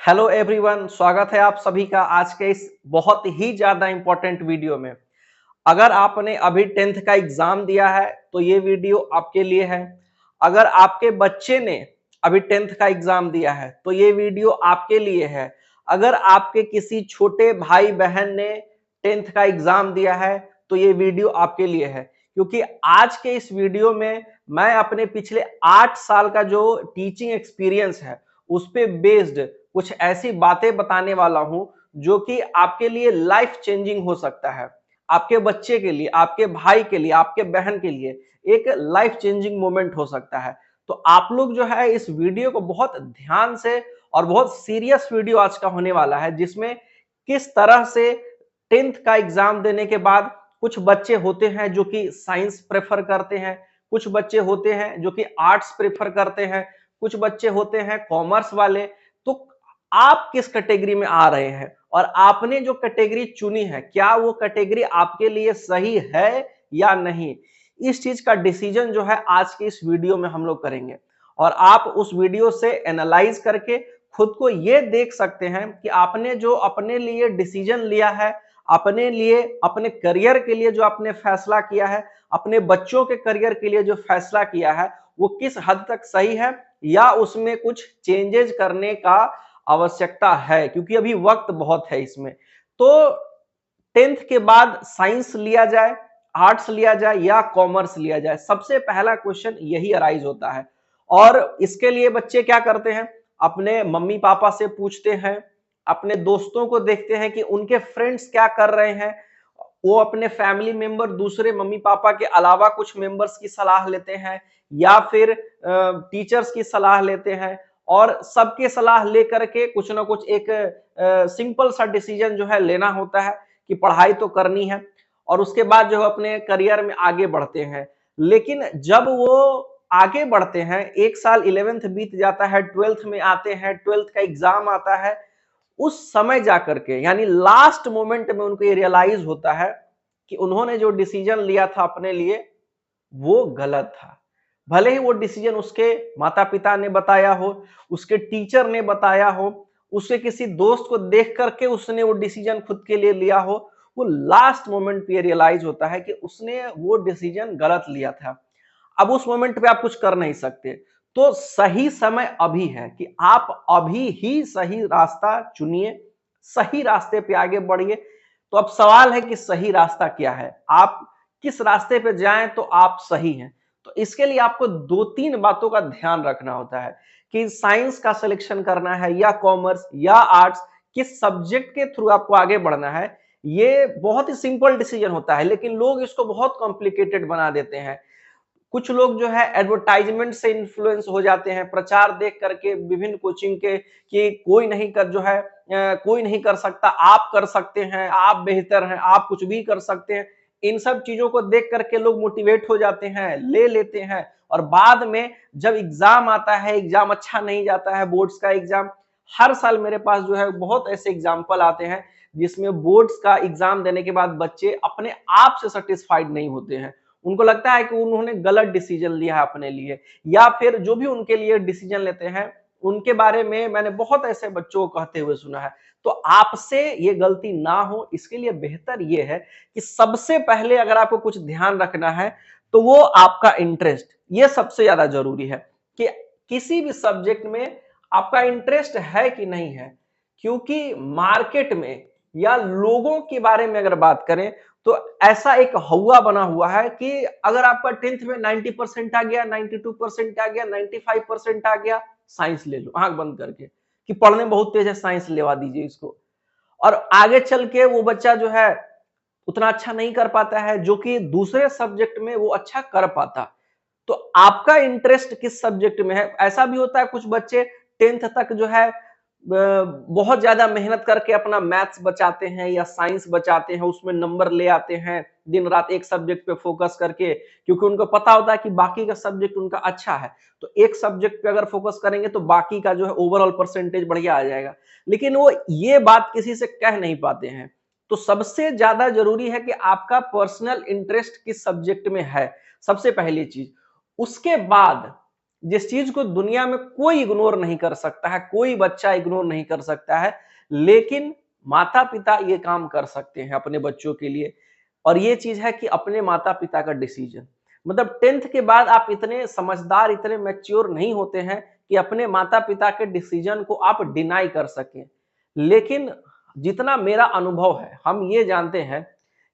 Hello everyone, स्वागत है आप सभी का आज के इस बहुत ही ज्यादा इंपॉर्टेंट वीडियो में। अगर आपने अभी 10th का एग्जाम दिया है तो ये वीडियो आपके लिए है। अगर आपके बच्चे ने अभी 10th का एग्जाम दिया है तो ये वीडियो आपके लिए है। अगर आपके किसी छोटे भाई बहन ने 10th का एग्जाम दिया है तो ये वीडियो आपके लिए है, क्योंकि आज के इस वीडियो में मैं अपने पिछले 8 साल का जो टीचिंग एक्सपीरियंस है उस पे बेस्ड कुछ ऐसी बातें बताने वाला हूं जो कि आपके लिए लाइफ चेंजिंग हो सकता है। आपके बच्चे के लिए, आपके भाई के लिए, आपके बहन के लिए एक लाइफ चेंजिंग मोमेंट हो सकता है। तो आप लोग जो है इस वीडियो को बहुत ध्यान से, और बहुत सीरियस वीडियो आज का होने वाला है, जिसमें किस तरह से 10th का एग्जाम देने के बाद कुछ बच्चे होते हैं जो कि साइंस प्रेफर करते हैं, कुछ बच्चे होते हैं जो कि आर्ट्स प्रेफर करते हैं, कुछ बच्चे होते हैं कॉमर्स वाले। तो आप किस कैटेगरी में आ रहे हैं और आपने जो कैटेगरी चुनी है क्या वो कैटेगरी आपके लिए सही है या नहीं, इस चीज का डिसीजन जो है आज की इस वीडियो में हम लोग करेंगे। और आप उस वीडियो से एनालाइज करके खुद को ये देख सकते हैं कि आपने जो अपने लिए डिसीजन लिया है, अपने लिए, अपने करियर के लिए जो आपने फैसला किया है, अपने बच्चों के करियर के लिए जो फैसला किया है, वो किस हद तक सही है या उसमें कुछ चेंजेस करने का आवश्यकता है, क्योंकि अभी वक्त बहुत है इसमें। तो 10th के बाद साइंस लिया जाए, आर्ट्स लिया जाए या कॉमर्स लिया जाए, सबसे पहला क्वेश्चन यही अराइज होता है। और इसके लिए बच्चे क्या करते हैं, अपने मम्मी पापा से पूछते हैं, अपने दोस्तों को देखते हैं कि उनके फ्रेंड्स क्या कर रहे हैं, वो अपने फैमिली मेंबर दूसरे मम्मी पापा के अलावा कुछ मेंबर्स की सलाह लेते हैं या फिर टीचर्स की सलाह लेते हैं, और सबके सलाह लेकर के कुछ ना कुछ एक सिंपल सा डिसीजन जो है लेना होता है कि पढ़ाई तो करनी है, और उसके बाद जो है अपने करियर में आगे बढ़ते हैं। लेकिन जब वो आगे बढ़ते हैं, एक साल 11th बीत जाता है, 12th में आते हैं, 12th का एग्जाम आता है, उस समय जाकर के यानी लास्ट मोमेंट में उनको ये रियलाइज होता है कि उन्होंने जो डिसीजन लिया था अपने लिए वो गलत था। भले ही वो डिसीजन उसके माता पिता ने बताया हो, उसके टीचर ने बताया हो, उसके किसी दोस्त को देख करके उसने वो डिसीजन खुद के लिए लिया हो, वो लास्ट मोमेंट पे रियलाइज होता है कि उसने वो डिसीजन गलत लिया था। अब उस मोमेंट पे आप कुछ कर नहीं सकते। तो सही समय अभी है कि आप अभी ही सही रास्ता चुनिए, सही रास्ते पे आगे बढ़िए। तो अब सवाल है कि सही रास्ता क्या है, आप किस रास्ते पे जाएं तो आप सही हैं। तो इसके लिए आपको दो तीन बातों का ध्यान रखना होता है कि साइंस का सिलेक्शन करना है या कॉमर्स या आर्ट्स, किस सब्जेक्ट के थ्रू आपको आगे बढ़ना है। ये बहुत ही सिंपल डिसीजन होता है, लेकिन लोग इसको बहुत कॉम्प्लिकेटेड बना देते हैं। कुछ लोग जो है एडवर्टाइजमेंट से इन्फ्लुएंस हो जाते हैं, प्रचार देख करके विभिन्न कोचिंग के कि कोई नहीं कर जो है कोई नहीं कर सकता, आप कर सकते हैं, आप बेहतर हैं, आप कुछ भी कर सकते हैं। इन सब चीजों को देख करके लोग मोटिवेट हो जाते हैं, ले लेते हैं, और बाद में जब एग्जाम आता है, एग्जाम अच्छा नहीं जाता है, बोर्ड्स का एग्जाम। हर साल मेरे पास जो है बहुत ऐसे एग्जाम्पल आते हैं जिसमें बोर्ड्स का एग्जाम देने के बाद बच्चे अपने आप से सेटिस्फाइड नहीं होते हैं। उनको लगता है कि उन्होंने गलत डिसीजन लिया है अपने लिए, या फिर जो भी उनके लिए डिसीजन लेते हैं उनके बारे में मैंने बहुत ऐसे बच्चों को कहते हुए सुना है। तो आपसे ये गलती ना हो, इसके लिए बेहतर ये है कि सबसे पहले अगर आपको कुछ ध्यान रखना है तो वो आपका इंटरेस्ट, ये सबसे ज्यादा जरूरी है कि किसी भी सब्जेक्ट में आपका इंटरेस्ट है कि नहीं है। क्योंकि मार्केट में या लोगों के बारे में अगर बात करें तो ऐसा एक हवा बना हुआ है कि अगर आपका 10th में 90% आ गया, 92% आ गया, 95% आ गया, साइंस ले लो आंख बंद करके, कि पढ़ने में बहुत तेज है, साइंस लेवा दीजिए इसको। और आगे चल के वो बच्चा जो है उतना अच्छा नहीं कर पाता है जो कि दूसरे सब्जेक्ट में वो अच्छा कर पाता। तो आपका इंटरेस्ट किस सब्जेक्ट में है। ऐसा भी होता है कुछ बच्चे 10th तक जो है बहुत ज्यादा मेहनत करके अपना मैथ्स बचाते हैं या साइंस बचाते हैं, उसमें नंबर ले आते हैं दिन रात एक सब्जेक्ट पे फोकस करके, क्योंकि उनको पता होता है कि बाकी का सब्जेक्ट उनका अच्छा है। तो एक सब्जेक्ट पे अगर फोकस करेंगे तो बाकी का जो है ओवरऑल परसेंटेज बढ़िया आ जाएगा, लेकिन वो ये बात किसी से कह नहीं पाते हैं। तो सबसे ज्यादा जरूरी है कि आपका पर्सनल इंटरेस्ट किस सब्जेक्ट में है, सबसे पहली चीज। उसके बाद जिस चीज को दुनिया में कोई इग्नोर नहीं कर सकता है, कोई बच्चा इग्नोर नहीं कर सकता है, लेकिन माता पिता ये काम कर सकते हैं अपने बच्चों के लिए। और ये चीज है कि अपने माता पिता का डिसीजन, मतलब 10th के बाद आप इतने समझदार, इतने मैच्योर नहीं होते हैं कि अपने माता पिता के डिसीजन को आप डिनाई कर सकें। लेकिन जितना मेरा अनुभव है, हम ये जानते हैं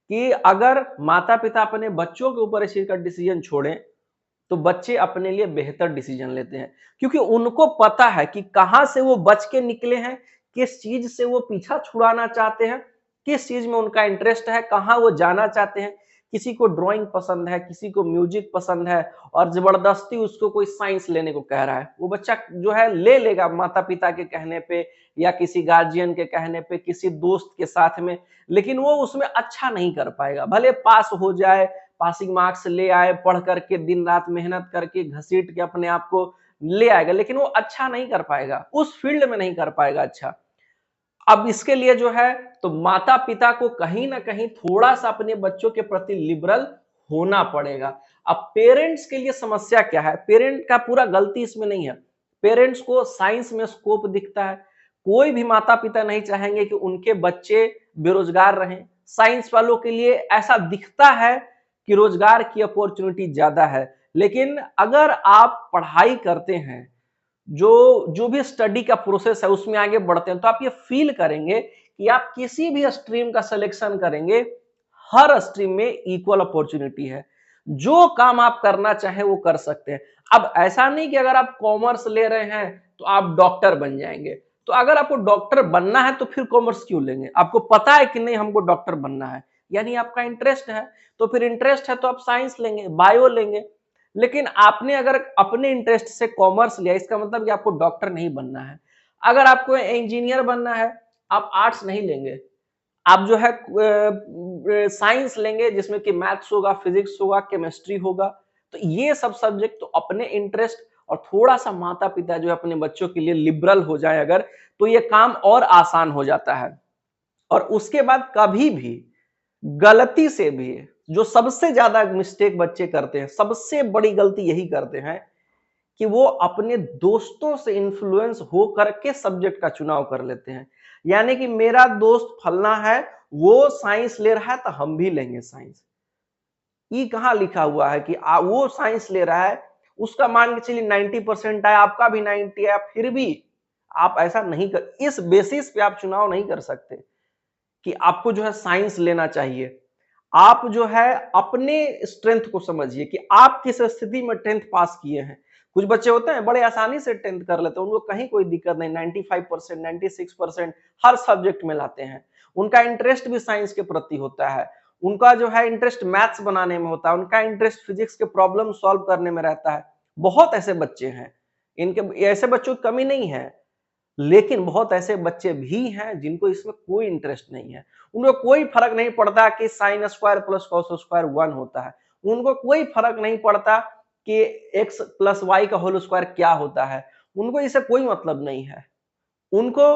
कि अगर माता पिता अपने बच्चों के ऊपर इस चीज का डिसीजन छोड़ें तो बच्चे अपने लिए बेहतर डिसीजन लेते हैं, क्योंकि उनको पता है कि कहां से वो बच के निकले हैं, किस चीज से वो पीछा छुड़ाना चाहते हैं, किस चीज में उनका इंटरेस्ट है, कहां वो जाना चाहते हैं। किसी को ड्राइंग पसंद है, किसी को म्यूजिक पसंद है, और जबरदस्ती उसको कोई साइंस लेने को कह रहा है, वो बच्चा जो है ले लेगा माता पिता के कहने पे या किसी गार्जियन के कहने पे, किसी दोस्त के साथ में। लेकिन वो उसमें अच्छा नहीं कर पाएगा, भले पास हो जाए, पासिंग मार्क्स ले आए, पढ़ करके दिन रात मेहनत करके घसीट के अपने आप को ले आएगा, लेकिन वो अच्छा नहीं कर पाएगा, उस फील्ड में नहीं कर पाएगा अच्छा। अब इसके लिए जो है तो माता पिता को कहीं ना कहीं थोड़ा सा अपने बच्चों के प्रति लिबरल होना पड़ेगा। अब पेरेंट्स के लिए समस्या क्या है, पेरेंट का पूरा गलती इसमें नहीं है। पेरेंट्स को साइंस में स्कोप दिखता है, कोई भी माता पिता नहीं चाहेंगे कि उनके बच्चे बेरोजगार रहें। साइंस वालों के लिए ऐसा दिखता है कि रोजगार की अपॉर्चुनिटी ज्यादा है, लेकिन अगर आप पढ़ाई करते हैं, जो जो भी स्टडी का प्रोसेस है उसमें आगे बढ़ते हैं, तो आप ये फील करेंगे कि आप किसी भी स्ट्रीम का सिलेक्शन करेंगे, हर स्ट्रीम में इक्वल अपॉर्चुनिटी है, जो काम आप करना चाहें वो कर सकते हैं। अब ऐसा नहीं कि अगर आप कॉमर्स ले रहे हैं तो आप डॉक्टर बन जाएंगे, तो अगर आपको डॉक्टर बनना है तो फिर कॉमर्स क्यों लेंगे, आपको पता है कि नहीं हमको डॉक्टर बनना है, यानी आपका इंटरेस्ट है, तो फिर इंटरेस्ट है तो आप साइंस लेंगे, बायो लेंगे। लेकिन आपने अगर अपने इंटरेस्ट से कॉमर्स लिया, इसका मतलब कि आपको डॉक्टर नहीं बनना है। अगर आपको इंजीनियर बनना है, आप आर्ट्स नहीं लेंगे, आप जो है साइंस लेंगे, जिसमें कि मैथ्स होगा, फिजिक्स होगा, केमिस्ट्री होगा। तो ये सब सब्जेक्ट तो अपने इंटरेस्ट और थोड़ा सा माता पिता जो है अपने बच्चों के लिए लिबरल हो जाए अगर, तो ये काम और आसान हो जाता है। और उसके बाद कभी भी गलती से भी, जो सबसे ज्यादा मिस्टेक बच्चे करते हैं, सबसे बड़ी गलती यही करते हैं कि वो अपने दोस्तों से इन्फ्लुएंस हो करके सब्जेक्ट का चुनाव कर लेते हैं। यानी कि मेरा दोस्त फलना है, वो साइंस ले रहा है तो हम भी लेंगे साइंस। ये कहाँ लिखा हुआ है कि वो साइंस ले रहा है, उसका मान के चलिए 90% आया, आपका भी 90 आया, फिर भी आप ऐसा नहीं कर, इस बेसिस पे आप चुनाव नहीं कर सकते कि आपको जो है साइंस लेना चाहिए। आप जो है अपने स्ट्रेंथ को समझिए कि आप किस स्थिति में 10th पास किए हैं। कुछ बच्चे होते हैं बड़े आसानी से 10th कर लेते हैं, उनको कहीं कोई दिक्कत नहीं, 95%, 96% हर सब्जेक्ट में लाते हैं। उनका इंटरेस्ट भी साइंस के प्रति होता है, उनका जो है इंटरेस्ट मैथ्स बनाने में होता है, उनका इंटरेस्ट फिजिक्स के प्रॉब्लम सॉल्व करने में रहता है। बहुत ऐसे बच्चे हैं, इनके ऐसे बच्चों की कमी नहीं है, लेकिन बहुत ऐसे बच्चे भी हैं जिनको इसमें कोई इंटरेस्ट नहीं है। उनको कोई फर्क नहीं पड़ता कि sine square plus cos square 1 होता है, उनको कोई फर्क नहीं पड़ता कि x प्लस वाई का होल स्क्वायर क्या होता है, उनको इससे कोई मतलब नहीं है। उनको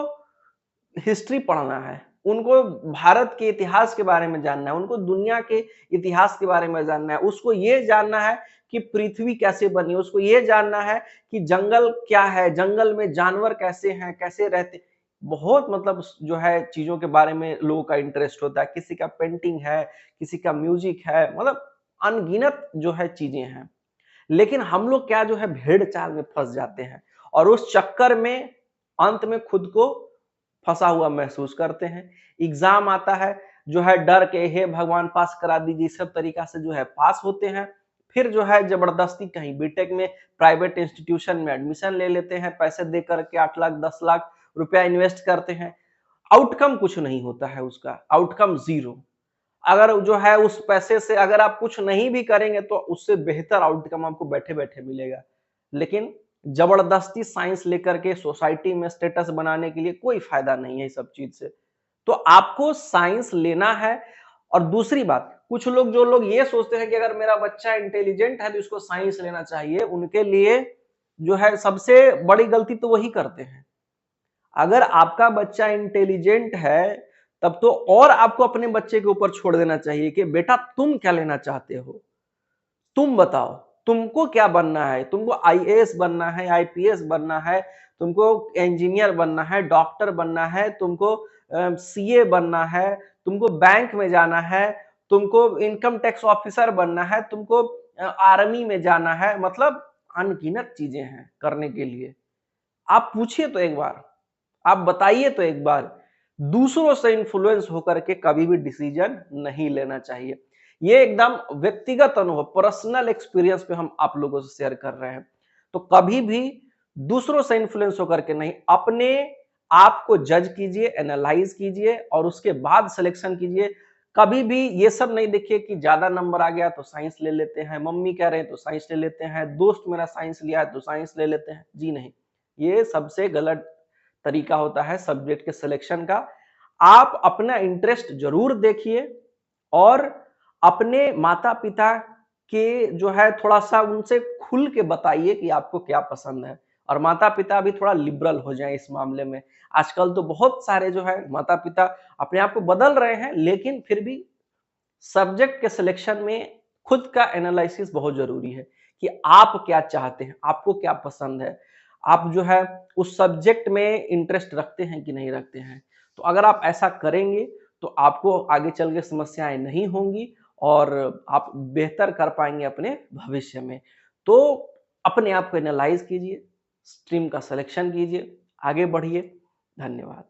हिस्ट्री पढ़ना है, उनको भारत के इतिहास के बारे में जानना है, उनको दुनिया के इतिहास के बारे में जानना है, उसको ये जानना है कि पृथ्वी कैसे बनी, उसको ये जानना है कि जंगल क्या है, जंगल में जानवर कैसे हैं, कैसे रहते। बहुत मतलब जो है चीजों के बारे में लोगों का इंटरेस्ट होता है, किसी का पेंटिंग है, किसी का म्यूजिक है, मतलब अनगिनत जो है चीजें हैं। लेकिन हम लोग क्या जो है भेड़ चाल में फंस जाते हैं और उस चक्कर में अंत में खुद को फंसा हुआ महसूस करते हैं। एग्जाम आता है, जो है डर के हे भगवान पास करा दीजिए, सब तरीका से जो है पास होते हैं, फिर जो है जबरदस्ती कहीं बीटेक में प्राइवेट इंस्टीट्यूशन में एडमिशन ले लेते हैं, पैसे दे करके 8 लाख 10 लाख रुपया इन्वेस्ट करते हैं, आउटकम कुछ नहीं होता है, उसका आउटकम जीरो। अगर जो है उस पैसे से अगर आप कुछ नहीं भी करेंगे तो उससे बेहतर आउटकम आपको बैठे बैठे मिलेगा। लेकिन जबरदस्ती साइंस लेकर के सोसाइटी में स्टेटस बनाने के लिए कोई फायदा नहीं है इस सब चीज से। तो आपको साइंस लेना है। और दूसरी बात, कुछ लोग जो लोग ये सोचते हैं कि अगर मेरा बच्चा इंटेलिजेंट है तो इसको साइंस लेना चाहिए, उनके लिए जो है सबसे बड़ी गलती तो वही करते हैं। अगर आपका बच्चा इंटेलिजेंट है तब तो और आपको अपने बच्चे के ऊपर छोड़ देना चाहिए कि बेटा तुम क्या लेना चाहते हो, तुम बताओ। तुमको क्या बनना है, तुमको आईएएस बनना है, आईपीएस बनना है, तुमको इंजीनियर बनना है, डॉक्टर बनना है, तुमको सीए बनना है, तुमको बैंक में जाना है, तुमको इनकम टैक्स ऑफिसर बनना है, तुमको आर्मी में जाना है, मतलब अनगिनत चीजें हैं करने के लिए। आप पूछिए तो एक बार, आप बताइए तो एक बार, दूसरों से इन्फ्लुएंस होकर के कभी भी डिसीजन नहीं लेना चाहिए। ये एकदम व्यक्तिगत अनुभव, पर्सनल एक्सपीरियंस पे हम आप लोगों से शेयर कर रहे हैं। तो कभी भी दूसरों से इन्फ्लुएंस होकर के नहीं, अपने आप को जज कीजिए, एनालाइज कीजिए और उसके बाद सिलेक्शन कीजिए। कभी भी ये सब नहीं देखिए कि ज्यादा नंबर आ गया तो साइंस ले लेते हैं, मम्मी कह रहे हैं तो साइंस ले लेते हैं, दोस्त मेरा साइंस लिया है तो साइंस ले लेते हैं। जी नहीं, ये सबसे गलत तरीका होता है सब्जेक्ट के सिलेक्शन का। आप अपना इंटरेस्ट जरूर देखिए और अपने माता-पिता के जो है थोड़ा-सा उनसे खुल के बताइए कि आपको क्या पसंद है और माता-पिता भी थोड़ा लिबरल हो जाएँ इस मामले में। आजकल तो बहुत सारे जो है माता-पिता अपने आप को बदल रहे हैं, लेकिन फिर भी सब्जेक्ट के सिलेक्शन में खुद का एनालिसिस बहुत ज़रूरी है कि आप क्या चाहते हैं, आपको क्या पसंद है, आप जो है उस सब्जेक्ट में इंटरेस्ट रखते हैं कि नहीं रखते हैं। तो अगर आप ऐसा करेंगे, तो आपको आगे चल के समस्याएँ नहीं होंगी और आप बेहतर कर पाएँगे अपने भविष्य में। तो अपने आप को एनालाइज़ कीजिए, स्ट्रीम का सिलेक्शन कीजिए, आगे बढ़िए। धन्यवाद।